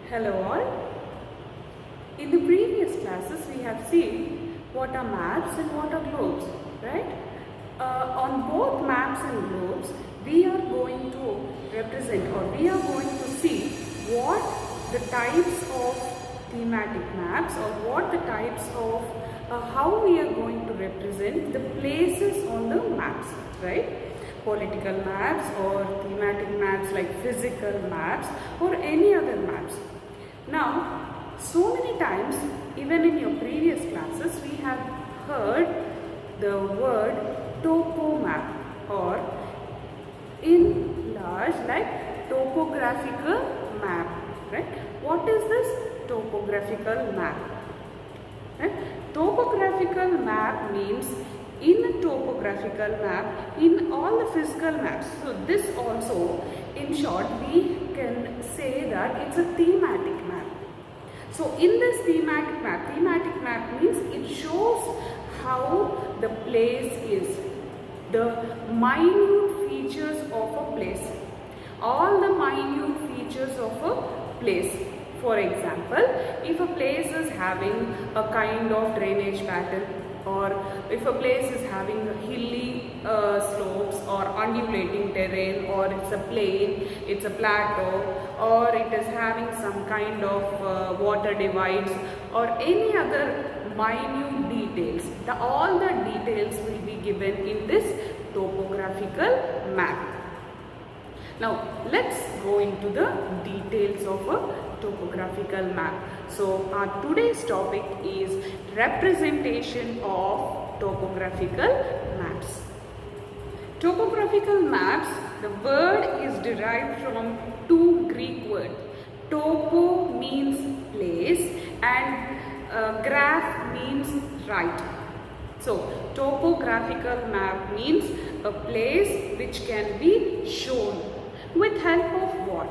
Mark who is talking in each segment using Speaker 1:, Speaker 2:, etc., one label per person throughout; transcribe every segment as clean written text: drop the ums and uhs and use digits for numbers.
Speaker 1: Hello all. In the previous classes we have seen what are maps and what are globes, right? On both maps and globes we are going to represent or we are going to see what the types of thematic maps or what the types of how we are going to represent the places on the maps, right? Political maps or thematic maps like physical maps or any other maps. Now, so many times, even in your previous classes, we have heard the word topo map or in large like topographical map, right? What is this topographical map? Right? Topographical map means in a topographical map, in all the physical maps. So this also, in short, we can say that it's a thematic map. So in this thematic map means it shows how the place is, the minute features of a place, all the minute features of a place. For example, if a place is having a kind of drainage pattern, or if a place is having hilly slopes or undulating terrain, or it's a plain, it's a plateau, or it is having some kind of water divides or any other minute details. All the details will be given in this topographical map. Now let's go into the details of a topographical map. So our today's topic is representation of topographical maps. Topographical maps, the word is derived from two Greek words. Topo means place and graph means write. So topographical map means a place which can be shown. With help of what?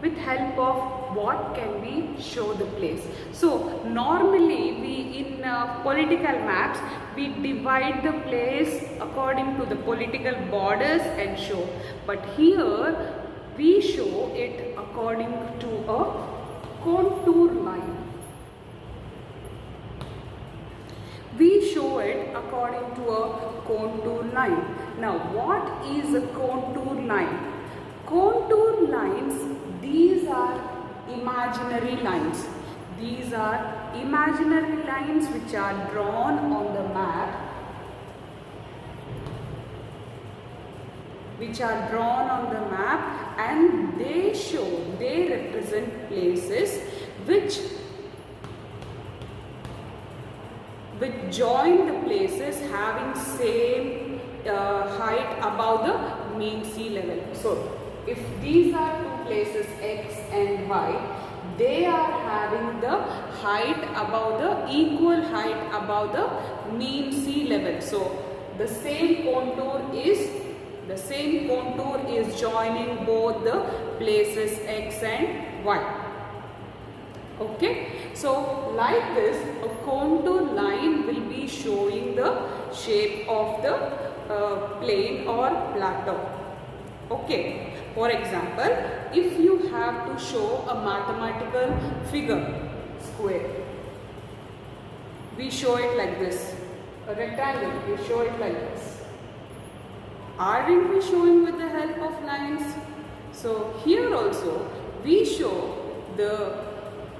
Speaker 1: With help of what can we show the place? So normally we in political maps we divide the place according to the political borders and show. But here we show it according to a contour line. We show it according to a contour line. Now what is a contour line? Contour lines, these are imaginary lines. These are imaginary lines which are drawn on the map, and they represent places which join the places having same height above the mean sea level. So if these are two places X and Y, they are having the equal height above the mean sea level. So the same contour is joining both the places X and Y. Okay, so like this, a contour line will be showing the shape of the plain or plateau. Okay, for example, if you have to show a mathematical figure, square, we show it like this. A rectangle, we show it like this. Aren't we showing with the help of lines? So here also we show the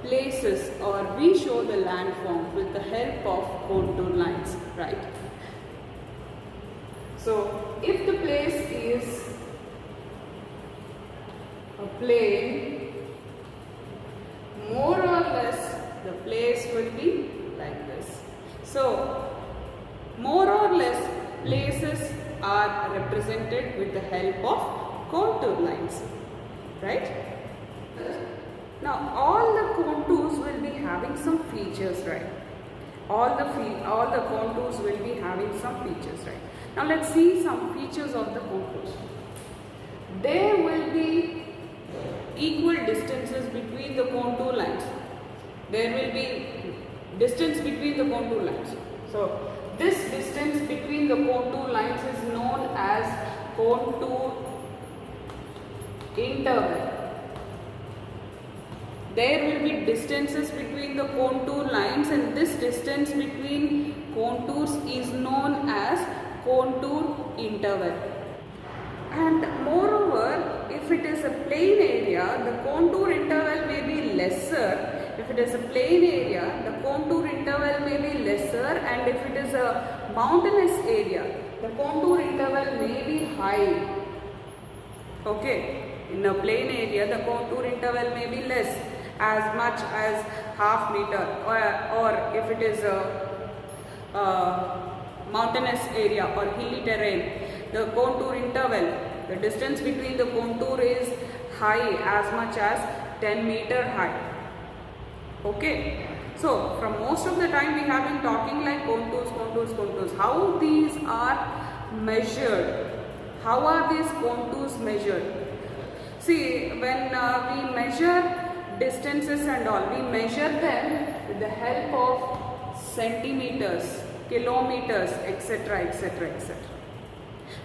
Speaker 1: places or we show the landform with the help of contour lines, right? So if the place is a plain, more or less the place will be like this. So more or less places are represented with the help of contour lines, right? Now all the contours will be having some features, right? All the contours will be having some features, right? Now let's see some features of the contours. There will be equal distances between the contour lines. There will be distance between the contour lines. So this distance between the contour lines is known as contour interval. there will be distances between the contour lines, and this distance between contours is known as contour interval. And moreover, if it is a plain area, the contour interval may be lesser. If it is a plain area, the contour interval may be lesser, and if it is a mountainous area, the contour interval may be high. Okay, in a plain area, the contour interval may be less, as much as half meter, or if it is a mountainous area or hilly terrain, the contour interval, the distance between the contour is high, as much as 10 meter high. Okay, so from most of the time we have been talking like contours, contours, contours. How these are measured? How are these contours measured? See, when we measure distances and all, we measure them with the help of centimeters, kilometers, etc., etc., etc.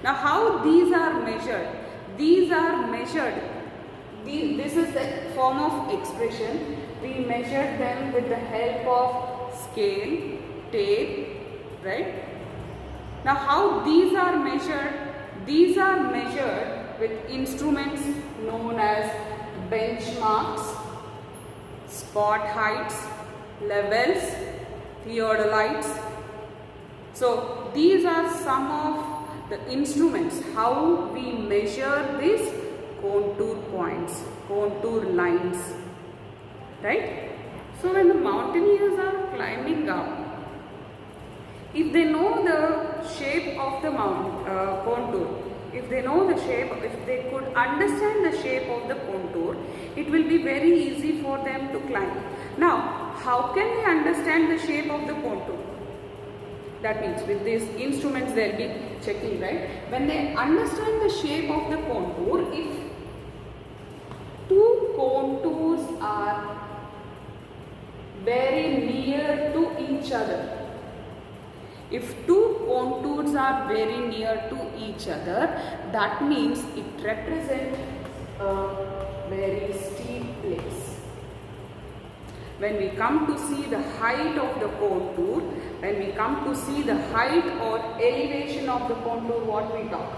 Speaker 1: Now, how these are measured? These are measured. This is the form of expression. We measure them with the help of scale, tape, right? Now, how these are measured? These are measured with instruments known as benchmarks, spot heights, levels, theodolites. So, these are some of the instruments how we measure these contour points, contour lines, right? So when the mountaineers are climbing up, if they know the shape of the contour, if they know the shape, if they could understand the shape of the contour, it will be very easy for them to climb. Now, how can they understand the shape of the contour? That means with these instruments they will be checking, right? When they understand the shape of the contour, if two contours are very near to each other, if two contours are very near to each other, that means it represents a very steep place. When we come to see the height of the contour, when we come to see the height or elevation of the contour, what we talk?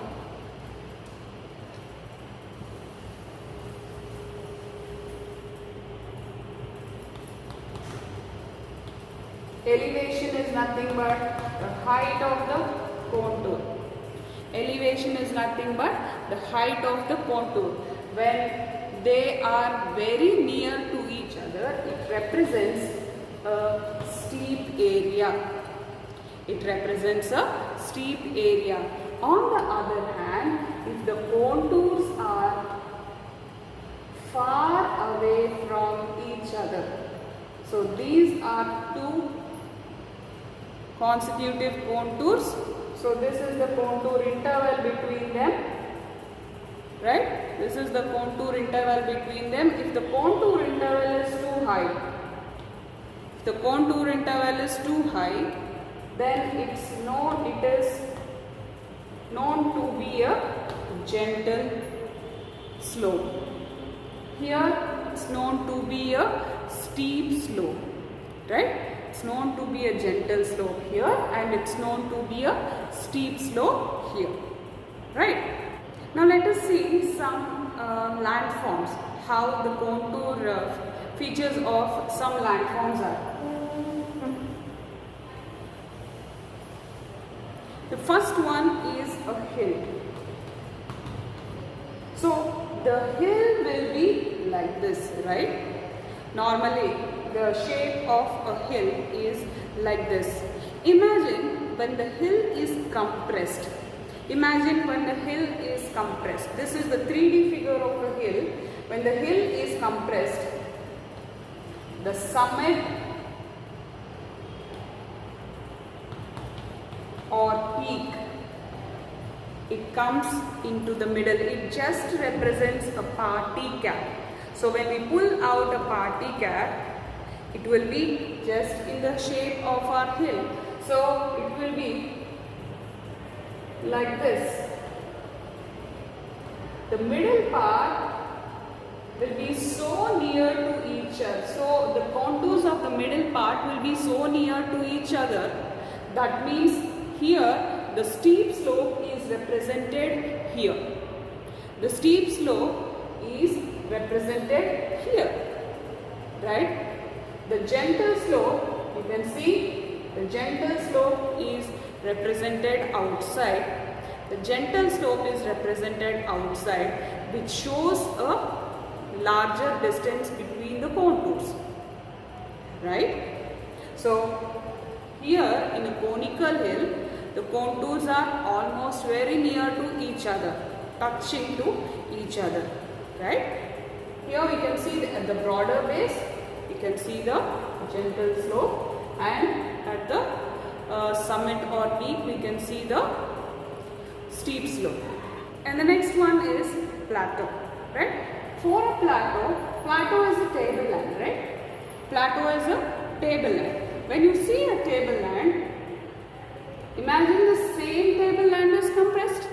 Speaker 1: Elevation is nothing but the height of the contour. Elevation is nothing but the height of the contour. When they are very near to each other, it represents a steep area. It represents a steep area. On the other hand, if the contours are far away from each other, so these are two consecutive contours. So this is the contour interval between them, right? This is the contour interval between them. If the contour interval is too high, if the contour interval is too high, then it is known to be a gentle slope. Here it's known to be a steep slope, right? It's known to be a gentle slope here, and it's known to be a steep slope here, right? Now let us see some landforms, how the contour features of some landforms are. The first one is a hill. So the hill will be like this, right? Normally the shape of a hill is like this. Imagine when the hill is compressed. Imagine when the hill is compressed. This is the 3D figure of a hill. When the hill is compressed, the summit or peak, it comes into the middle. It just represents a party cap. So when we pull out a party cap, it will be just in the shape of our hill. So it will be like this. The middle part will be so near to each other. middle part will be so near to each other, that means here the steep slope is represented here. The steep slope is represented here, right? The gentle slope, you can see the gentle slope is represented outside. The gentle slope is represented outside, which shows a larger distance between the contours, right? So here in a conical hill, the contours are almost very near to each other, touching to each other, right? Here we can see at the broader base, we can see the gentle slope, and at the summit or peak we can see the steep slope. And the next one is plateau, right? For a plateau is a tableland, right? Plateau is a tableland. When you see a tableland, imagine the same tableland is compressed.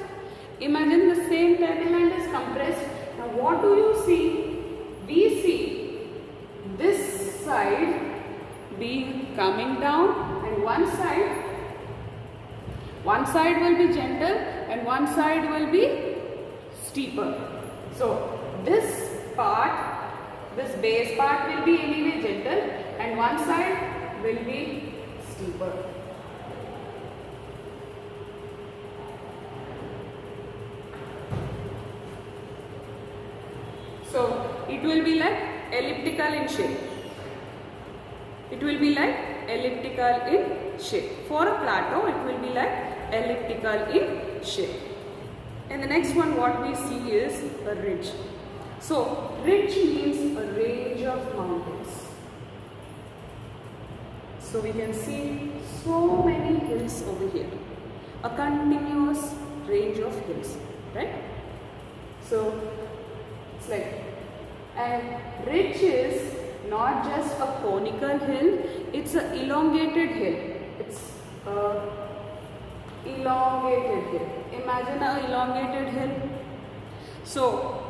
Speaker 1: Imagine the same tableland is compressed. Now what do you see? We see this side being coming down, and one side will be gentle and one side will be steeper. So this part, this base part will be anyway gentle and one side will be steeper. So it will be like elliptical in shape. It will be like elliptical in shape. For a plateau, it will be like elliptical in shape. And the next one what we see is a ridge. So ridge means a range of mountains. So we can see so many hills over here. A continuous range of hills, right? So it's like, and ridge is not just a conical hill, it's an elongated hill. It's a elongated hill. Imagine an elongated hill. So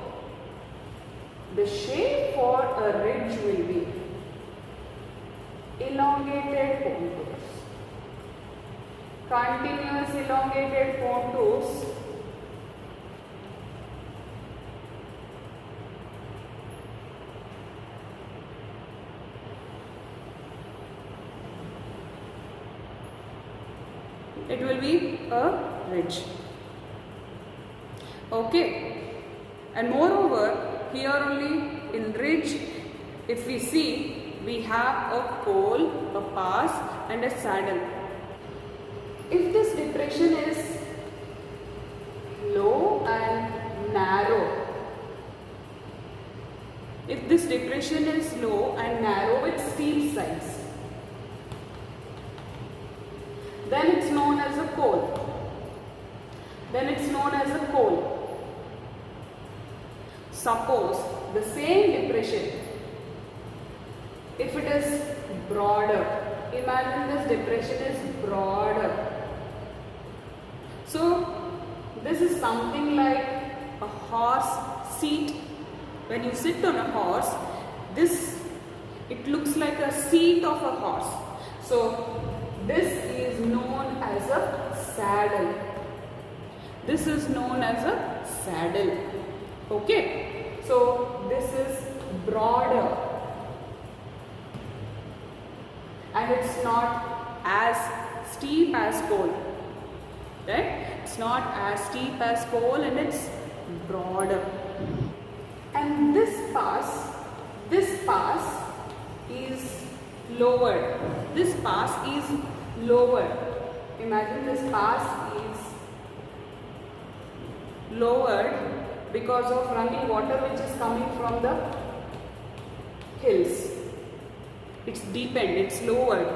Speaker 1: the shape for a ridge will be elongated contours. Continuous elongated contours. It will be a ridge. Okay. And moreover, here only in ridge, if we see, we have a col, a pass and a saddle. If this depression is low and narrow, if this depression is low and narrow with steep sides, then it's known as a col. Then it's known as a col. Suppose the same depression, if it is broader, imagine this depression is broader. So this is something like a horse seat. When you sit on a horse, it looks like a seat of a horse. So this is known as a saddle. This is known as a saddle. Okay. So this is broader. And it's not as steep as col. Right? It's not as steep as col and it's broader. And this pass is lowered. This pass is lowered. Imagine this pass is lowered because of running water which is coming from the hills. It's deepened, it's lowered.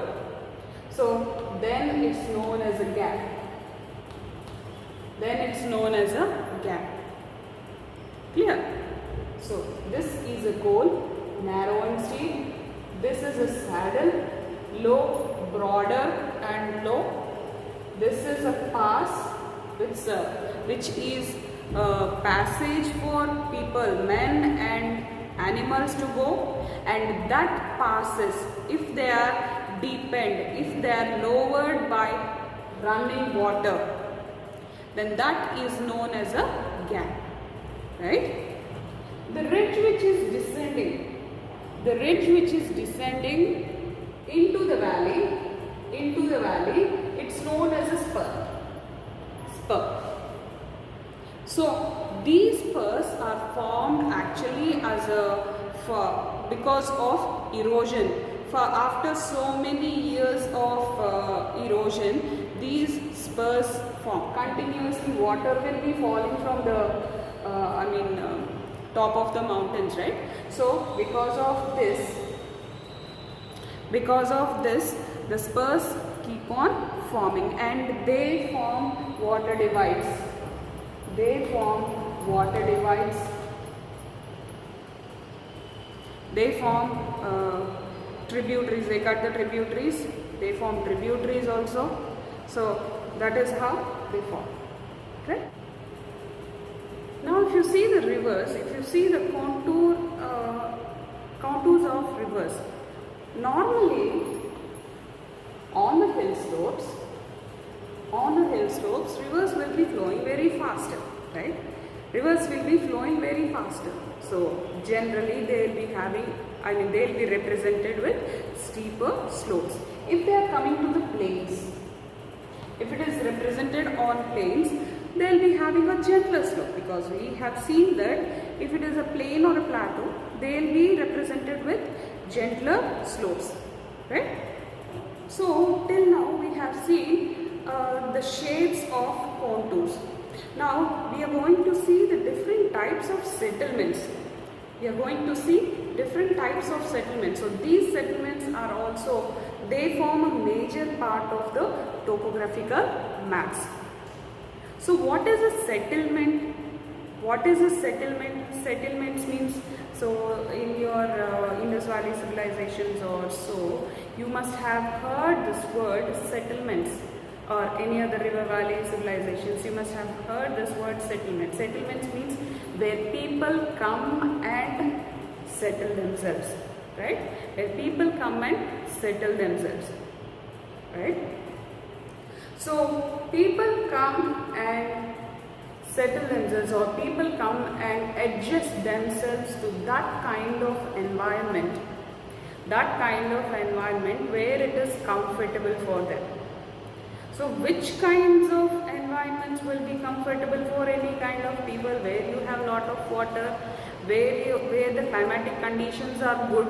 Speaker 1: So then it's known as a gap. Then it's known as a gap. Clear? So this is a col, narrow and steep. This is a saddle, low, broader and low. This is a pass, which is a passage for people, men and animals to go, and that passes if they are deepened, if they are lowered by running water, then that is known as a gap, right? The ridge which is descending, into the valley, it's known as a spur. So these spurs are formed actually as because of erosion. For after so many years of erosion, these spurs form. Continuously water will be falling from the top of the mountains, right? So because of this the spurs keep on forming, and they form water divides. They form tributaries. They cut the tributaries. They form tributaries also. So that is how they form. Okay. Now, if you see the rivers, if you see the contours of rivers, normally on the hill slopes, rivers will be flowing very faster, right? Rivers will be flowing very faster. So generally they will be represented with steeper slopes. If they are coming to the plains, if it is represented on plains, they will be having a gentler slope, because we have seen that if it is a plain or a plateau, they will be represented with gentler slopes, right? So till now we have seen the shapes of contours. Now we are going to see the different types of settlements. So these settlements are also, they form a major part of the topographical maps. So what is a settlement? Settlements means, so in your Indus Valley civilizations or so, you must have heard this word settlements, or any other river valley civilizations, you must have heard this word settlement. Settlements means where people come and settle themselves, right? Where people come and settle themselves, right? So people come and settle themselves, or people come and adjust themselves to that kind of environment where it is comfortable for them. So which kinds of environments will be comfortable for any kind of people? Where you have lot of water, where the climatic conditions are good,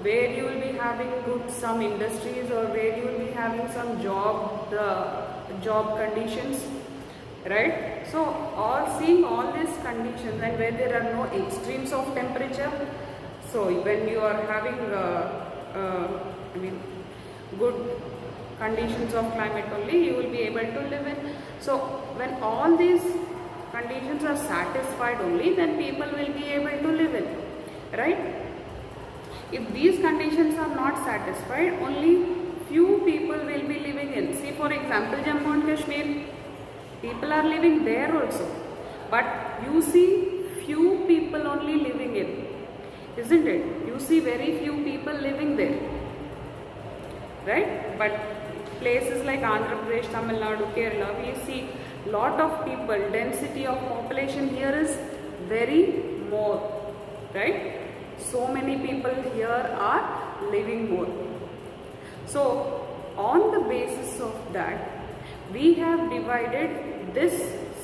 Speaker 1: where you will be having some industries, or where you will be having some job conditions, right? So seeing all these conditions, and where there are no extremes of temperature, so when you are having good conditions of climate only, you will be able to live in. So when all these conditions are satisfied only, then people will be able to live in, right? If these conditions are not satisfied, only few people will be living in. See, for example, Jammu and Kashmir, people are living there also, but you see few people only living in, isn't it? You see very few people living there, right? But places like Andhra Pradesh, Tamil Nadu, Kerala, we see lot of people, density of population here is very more, right? So many people here are living more. So on the basis of that, we have divided this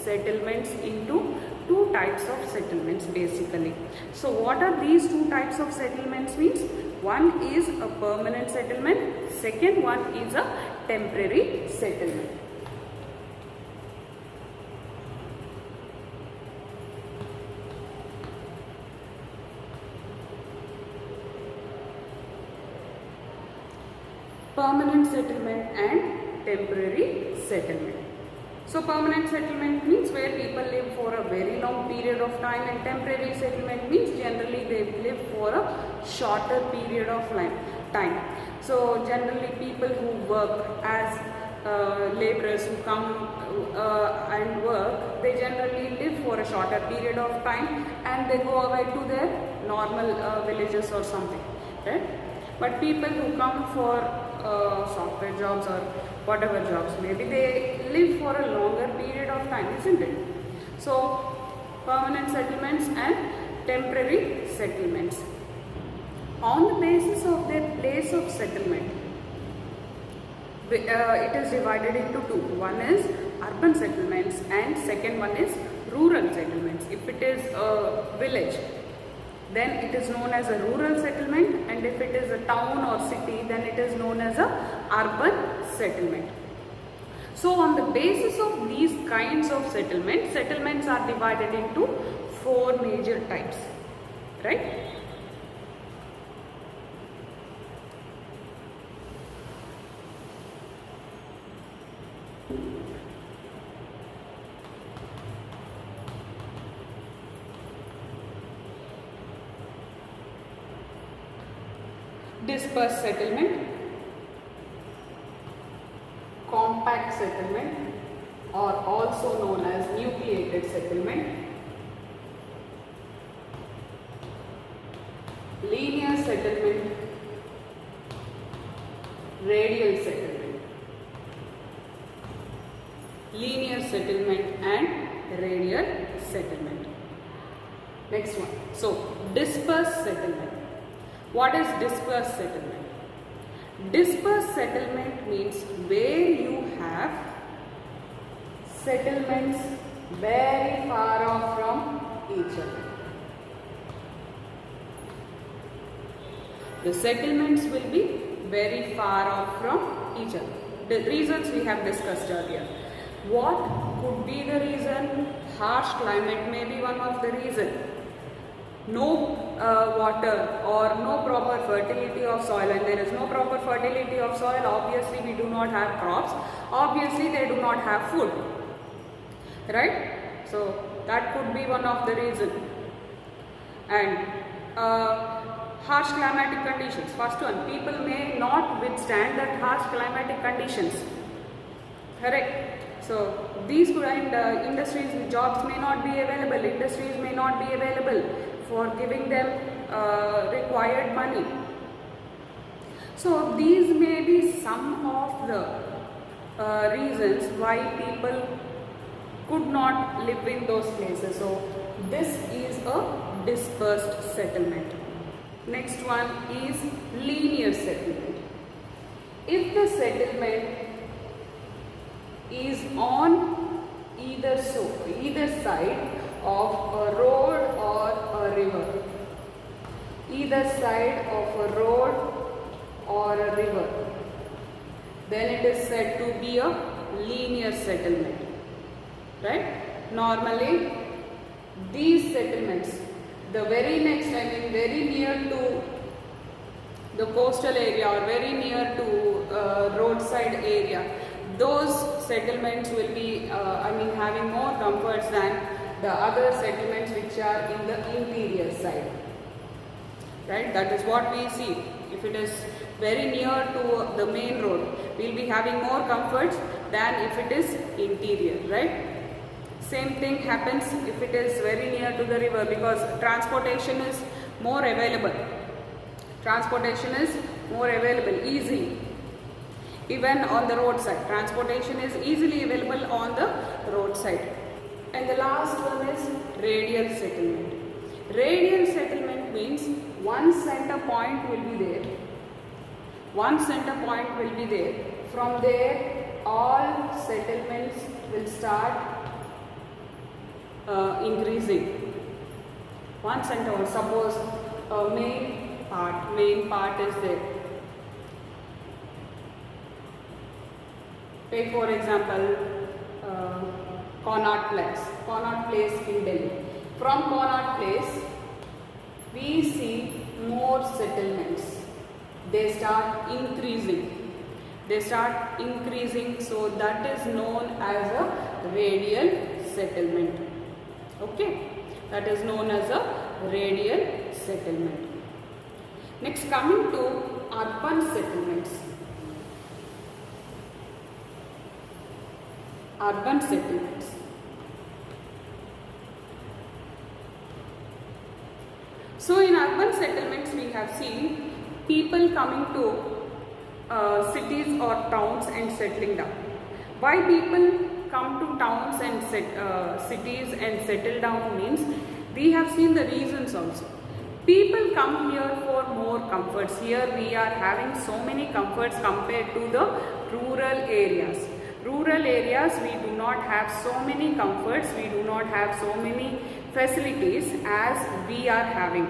Speaker 1: settlements into two types of settlements basically. So what are these two types of settlements means? One is a permanent settlement, second one is a temporary settlement. Permanent settlement and temporary settlement. So permanent settlement means where people live for a very long period of time, and temporary settlement means generally they live for a shorter period of time. So generally people who work as laborers who come and work, they generally live for a shorter period of time and they go away to their normal villages or something, right? But people who come for software jobs or whatever jobs, maybe they live for a longer period of time, isn't it? So permanent settlements and temporary settlements. On the basis of their place of settlement, it is divided into two. One is urban settlements and second one is rural settlements. If it is a village, then it is known as a rural settlement, and if it is a town or city, then it is known as a urban settlement. So on the basis of these kinds of settlements, settlements are divided into four major types, right? Dispersed settlement, compact settlement, or also known as nucleated settlement, linear settlement, radial settlement, linear settlement and radial settlement. Next one. So, dispersed settlement. What is dispersed settlement? Dispersed settlement means where you have settlements very far off from each other. The settlements will be very far off from each other. The reasons we have discussed earlier. What could be the reason? Harsh climate may be one of the reasons. No water or no proper fertility of soil, and there is no proper fertility of soil, obviously we do not have crops, obviously they do not have food, right? So that could be one of the reasons. And harsh climatic conditions. First one, people may not withstand that harsh climatic conditions, correct? So these kind industries, jobs may not be available, industries may not be available for giving them required money. So these may be some of the reasons why people could not live in those places. So this is a dispersed settlement. Next one is linear settlement. If the settlement is on either side of a road or a river, either side of a road or a river, then it is said to be a linear settlement, right? Normally these settlements, the very next, very near to the coastal area or very near to roadside area, those settlements will be having more comforts than the other settlements which are in the interior side, right? That is what we see. If it is very near to the main road, we will be having more comforts than if it is interior, right? Same thing happens if it is very near to the river, because transportation is more available. Transportation is more available, easy. Even on the roadside, transportation is easily available on the roadside. And the last one is radial settlement. Radial settlement means one center point will be there. One center point will be there. From there, all settlements will start increasing. One center, suppose a main part is there. Take for example Connaught Place in Delhi. From Connaught Place, we see more settlements. They start increasing. So that is known as a radial settlement. Okay, that is known as a radial settlement. Next, coming to urban settlements. urban settlements. So in urban settlements we have seen people coming to cities or towns and settling down. Why people come to towns and cities and settle down means we have seen the reasons also. People come here for more comforts. Here we are having so many comforts compared to the rural areas. Rural areas we do not have so many comforts, we do not have so many facilities as we are having,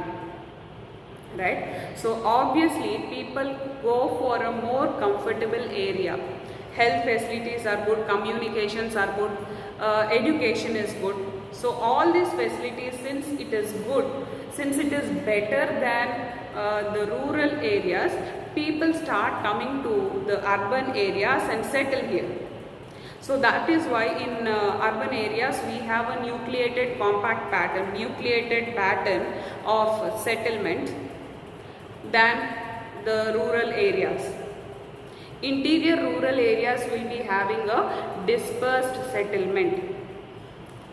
Speaker 1: right? So obviously people go for a more comfortable area. Health facilities are good, communications are good, education is good. So all these facilities, since it is good, since it is better than the rural areas, people start coming to the urban areas and settle here. So that is why in urban areas we have a nucleated compact pattern, nucleated pattern of settlement than the rural areas. Interior rural areas will be having a dispersed settlement.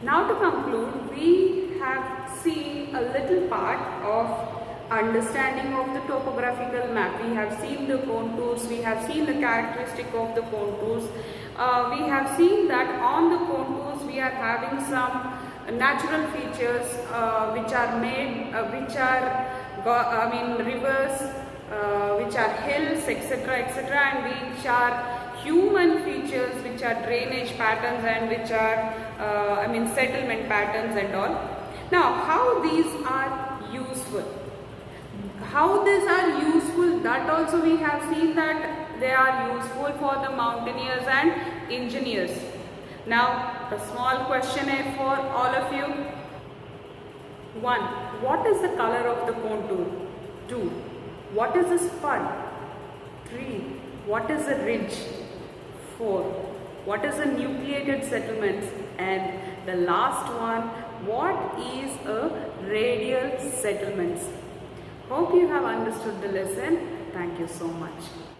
Speaker 1: Now to conclude, we have seen a little part of understanding of the topographical map. We have seen the contours, we have seen the characteristic of the contours. We have seen that on the contours we are having some natural features which are made, rivers, which are hills, etc., etc., and which are human features, which are drainage patterns and which are settlement patterns and all. Now how these are useful, how these are useful, that also we have seen that they are useful for the mountaineers and engineers. Now a small questionnaire for all of you. 1. What is the color of the contour? 2. What is a spud? 3. What is a ridge? 4. What is a nucleated settlement? And the last one, what is a radial settlement? Hope you have understood the lesson. Thank you so much.